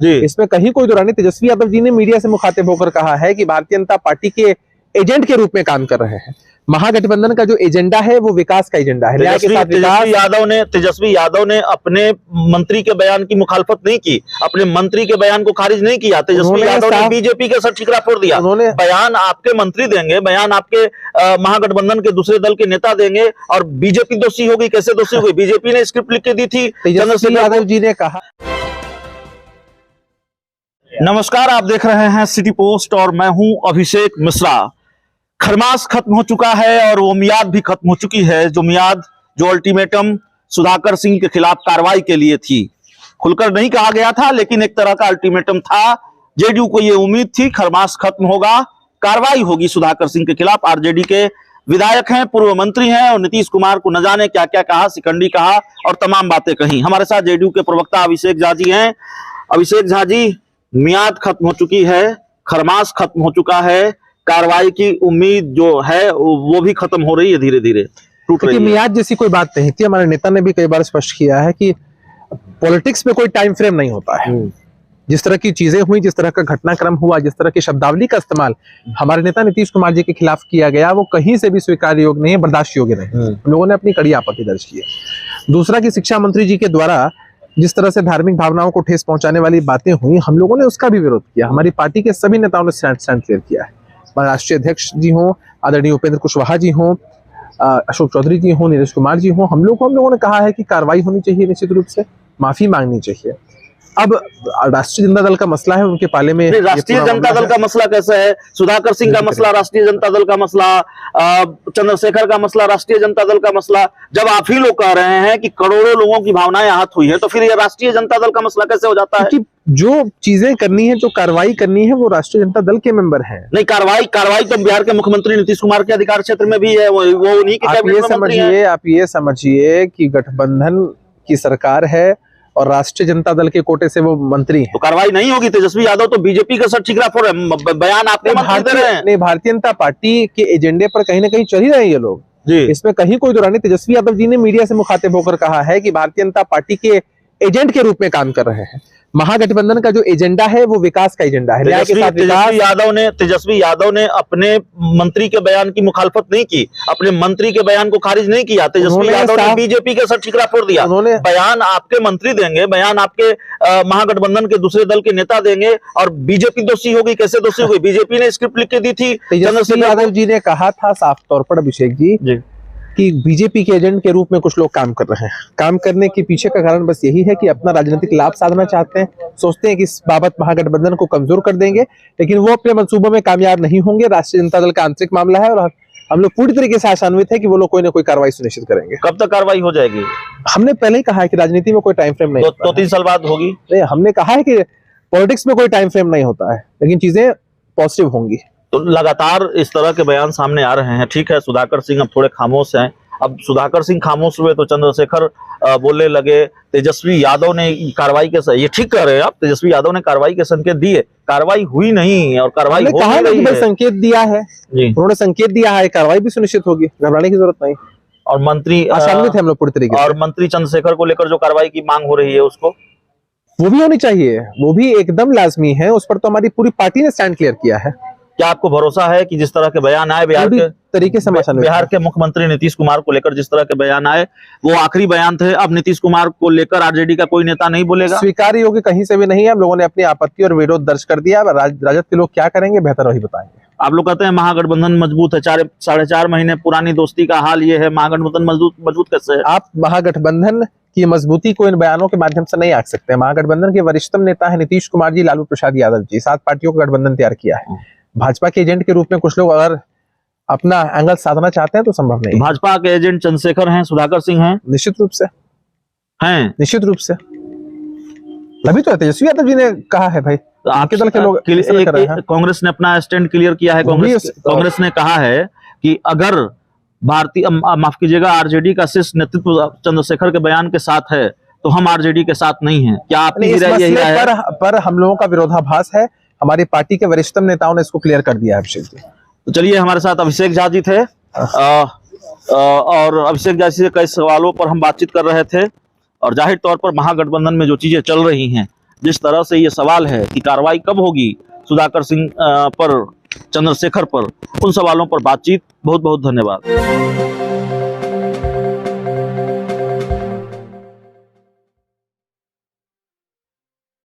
जी। इसमें कहीं कोई दो राय नहीं। तेजस्वी यादव जी ने मीडिया से मुखातिब होकर कहा है कि भारतीय जनता पार्टी के एजेंट के रूप में काम कर रहे हैं। महागठबंधन का जो एजेंडा है वो विकास का एजेंडा है, न्याय के साथ विकास। तेजस्वी यादव ने अपने मंत्री के बयान की मुखालफत नहीं की, अपने मंत्री के बयान को खारिज नहीं किया। तेजस्वी यादव ने बीजेपी के सर ठिकरा फोड़ दिया। बयान आपके मंत्री देंगे, बयान आपके महागठबंधन के दूसरे दल के नेता देंगे, और बीजेपी दोषी होगी। कैसे दोषी होगी? बीजेपी ने स्क्रिप्ट लिख के दी थी। तेजस्वी यादव जी ने कहा। नमस्कार, आप देख रहे हैं सिटी पोस्ट और मैं हूं अभिषेक मिश्रा। खरमास खत्म हो चुका है और वो मियाद भी खत्म हो चुकी है, जो अल्टीमेटम सुधाकर सिंह के खिलाफ कार्रवाई के लिए थी। खुलकर नहीं कहा गया था, लेकिन एक तरह का अल्टीमेटम था। जेडीयू को ये उम्मीद थी खरमास खत्म होगा, कार्रवाई होगी सुधाकर सिंह के खिलाफ। आरजेडी के विधायक हैं, पूर्व मंत्री हैं, और नीतीश कुमार को न जाने क्या क्या कहा, शिकंडी कहा और तमाम बातें कही। हमारे साथ जेडीयू के प्रवक्ता अभिषेक झा जी हैं। अभिषेक झा जी, मियाद खत्म हो चुकी है, खरमास खत्म हो चुका है, कार्रवाई की उम्मीद जो है वो भी खत्म हो रही है, धीरे धीरे टूट रही है। मियाद जैसी कोई बात नहीं थी। हमारे नेता ने भी कई बार स्पष्ट किया है कि पॉलिटिक्स में कोई टाइम फ्रेम नहीं होता है। जिस तरह की चीजें हुई, जिस तरह का घटनाक्रम हुआ, जिस तरह की शब्दावली का इस्तेमाल हमारे नेता नीतीश कुमार जी के खिलाफ किया गया, वो कहीं से भी स्वीकार्य योग्य नहीं है, बर्दाश्त योग्य नहीं। हम लोगों ने अपनी कड़ी आपत्ति दर्ज की है। दूसरा कि शिक्षा मंत्री जी के द्वारा जिस तरह से धार्मिक भावनाओं को ठेस पहुंचाने वाली बातें हुई, हम लोगों ने उसका भी विरोध किया। हमारी पार्टी के सभी नेताओं ने स्टैंड क्लियर किया है। राष्ट्रीय अध्यक्ष जी हों, आदरणीय उपेंद्र कुशवाहा जी हों, अशोक चौधरी जी हों, नीरज कुमार जी हों, हम लोगों ने कहा है कि कार्रवाई होनी चाहिए, निश्चित रूप से माफी मांगनी चाहिए। अब राष्ट्रीय जनता दल का मसला है, उनके पाले में राष्ट्रीय जनता दल का मसला कैसे है? सुधाकर सिंह का मसला राष्ट्रीय जनता दल का मसला, चंद्रशेखर का मसला राष्ट्रीय जनता दल का मसला। जब आप ही लोग कह रहे हैं कि करोड़ों लोगों की भावनाएं आहत हुई है, तो फिर ये राष्ट्रीय जनता दल का मसला कैसे हो जाता है? कि जो चीजें करनी है, जो कार्रवाई करनी है, वो राष्ट्रीय जनता दल के मेंबर हैं। नहीं, कार्रवाई तो बिहार के मुख्यमंत्री नीतीश कुमार के अधिकार क्षेत्र में भी है, वो उन्हीं के कैबिनेट में मंत्री हैं। आप ये समझिए कि गठबंधन की सरकार है और राष्ट्रीय जनता दल के कोटे से वो मंत्री हैं। तो कार्रवाई नहीं होगी। तेजस्वी यादव तो बीजेपी का सर ठिकरा फोड़ रहे हैं, बयान आपके मंत्री दे रहे हैं। नहीं, भारतीय जनता पार्टी के एजेंडे पर कहीं ना कहीं चल ही रहे हैं ये लोग जी। इसमें कहीं कोई दो राय नहीं। तेजस्वी यादव जी ने मीडिया से मुखातिब होकर कहा है कि भारतीय जनता पार्टी के एजेंट के रूप में काम कर रहे हैं। महागठबंधन का जो एजेंडा है वो विकास का एजेंडा है, न्याय के साथ विकास। तेजस्वी यादव ने अपने मंत्री के बयान की मुखालफत नहीं की, अपने मंत्री के बयान को खारिज नहीं किया। तेजस्वी यादव ने बीजेपी के सर ठिकरा फोड़ दिया। बयान आपके मंत्री देंगे, बयान आपके महागठबंधन के दूसरे दल के नेता देंगे, और बीजेपी दोषी होगी। कैसे दोषी होगी? बीजेपी ने स्क्रिप्ट लिख के दी थी। तेजस्वी यादव जी ने कहा था साफ तौर पर, अभिषेक जी, कि बीजेपी के एजेंट के रूप में कुछ लोग काम कर रहे हैं। काम करने के पीछे का कारण बस यही है कि अपना राजनीतिक लाभ साधना चाहते हैं, सोचते हैं कि इस बाबत महागठबंधन को कमजोर कर देंगे, लेकिन वो अपने मंसूबों में कामयाब नहीं होंगे। राष्ट्रीय जनता दल का आंतरिक मामला है और हम लोग पूरी तरीके से आशान्वित है कि वो लोग कोई ना कोई कार्रवाई सुनिश्चित करेंगे। कब तक कार्रवाई हो जाएगी? हमने पहले ही कहा है कि राजनीति में कोई टाइम फ्रेम नहीं। तो 3 साल बाद होगी। नहीं, हमने कहा है कि पॉलिटिक्स में कोई टाइम फ्रेम नहीं होता है, लेकिन चीजें पॉजिटिव होंगी। तो लगातार इस तरह के बयान सामने आ रहे हैं। ठीक है, सुधाकर सिंह अब थोड़े खामोश हैं। अब सुधाकर सिंह खामोश हुए तो चंद्रशेखर बोलने लगे। तेजस्वी यादव ने कार्रवाई के, ये ठीक कह रहे हैं आप, तेजस्वी यादव ने कार्रवाई के संकेत दिए, कार्रवाई हुई नहीं और कार्रवाई हो रही है। संकेत दिया है जी, उन्होंने संकेत दिया है, कार्रवाई भी सुनिश्चित होगी, घबराने की जरूरत नहीं। और मंत्री आशान्वित है हम लोग पूरी तरीके से। और मंत्री चंद्रशेखर को लेकर जो कार्रवाई की मांग हो रही है, उसको वो भी होनी चाहिए, वो भी एकदम लाजमी है। उस पर तो हमारी पूरी पार्टी ने स्टैंड क्लियर किया है। क्या आपको भरोसा है कि जिस तरह के बयान आए बिहार के मुख्यमंत्री नीतीश कुमार को लेकर, जिस तरह के बयान आए, वो आखिरी बयान थे? अब नीतीश कुमार को लेकर आरजेडी का कोई नेता नहीं बोलेगा? स्वीकार्य योग्य कहीं से भी नहीं है। हम लोगों ने अपनी आपत्ति और विरोध दर्ज कर दिया। राजद के लोग क्या करेंगे, बेहतर वही बताएंगे। आप लोग कहते हैं महागठबंधन मजबूत है, 4.5 महीने पुरानी दोस्ती का हाल ये है, महागठबंधन मजबूत कैसे है? आप महागठबंधन की मजबूती को इन बयानों के माध्यम से नहीं आंक सकते। महागठबंधन के वरिष्ठतम नेता है नीतीश कुमार जी, लालू प्रसाद यादव जी, 7 पार्टियों का गठबंधन तैयार किया है। भाजपा के एजेंट के रूप में कुछ लोग अगर अपना एंगल साधना चाहते हैं तो संभव नहीं। भाजपा के एजेंट चंद्रशेखर हैं, सुधाकर सिंह हैं, निश्चित रूप से हैं, निश्चित रूप से। अभी तो तेजस्वी यादव जी ने कहा है भाई, आपके दल के लोग कांग्रेस ने अपना स्टैंड क्लियर किया है। कांग्रेस ने कहा है कि अगर माफ कीजिएगा, आरजेडी का शीर्ष नेतृत्व चंद्रशेखर के बयान के साथ है तो हम आरजेडी के साथ नहीं हैं। क्या आपकी पर हम लोगों का विरोधाभास है। हमारी पार्टी के वरिष्ठतम नेताओं ने इसको क्लियर कर दिया है। अभिषेक जी, तो चलिए, हमारे साथ अभिषेक झा जी थे और अभिषेक झा जी से कई सवालों पर हम बातचीत कर रहे थे। और जाहिर तौर पर महागठबंधन में जो चीजें चल रही हैं, जिस तरह से ये सवाल है कि कार्रवाई कब होगी सुधाकर सिंह पर, चंद्रशेखर पर, उन सवालों पर बातचीत। बहुत बहुत धन्यवाद।